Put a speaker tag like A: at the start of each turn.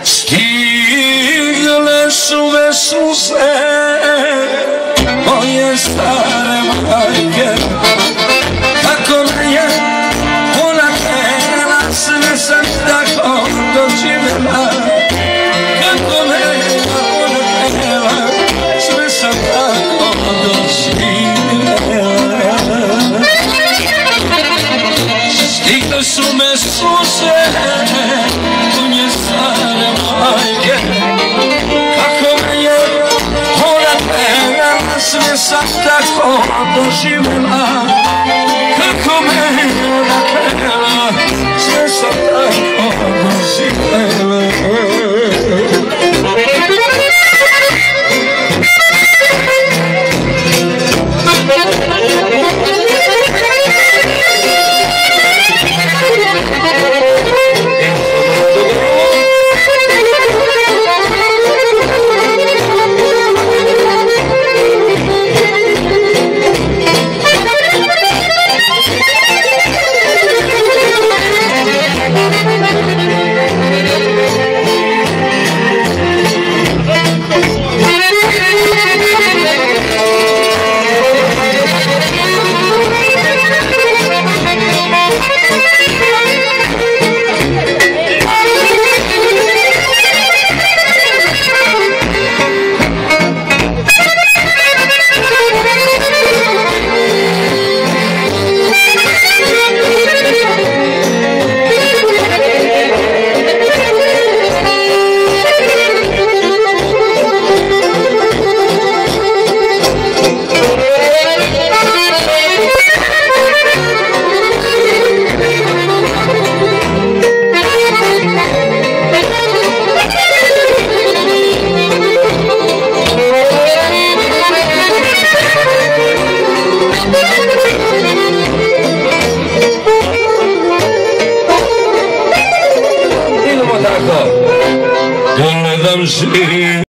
A: Stigle su se moje stare majke, kako me je ona htjela, sve sam tako doživjela. Kako me je ona htjela, sve sam tako doživjela. Stigle su me suze moje stare majke, kako me je ona htjela, sve sam tako doživjela. Kako me je ona htjela, sve sam tako doživjela. Idemo tako, da ne dam živ.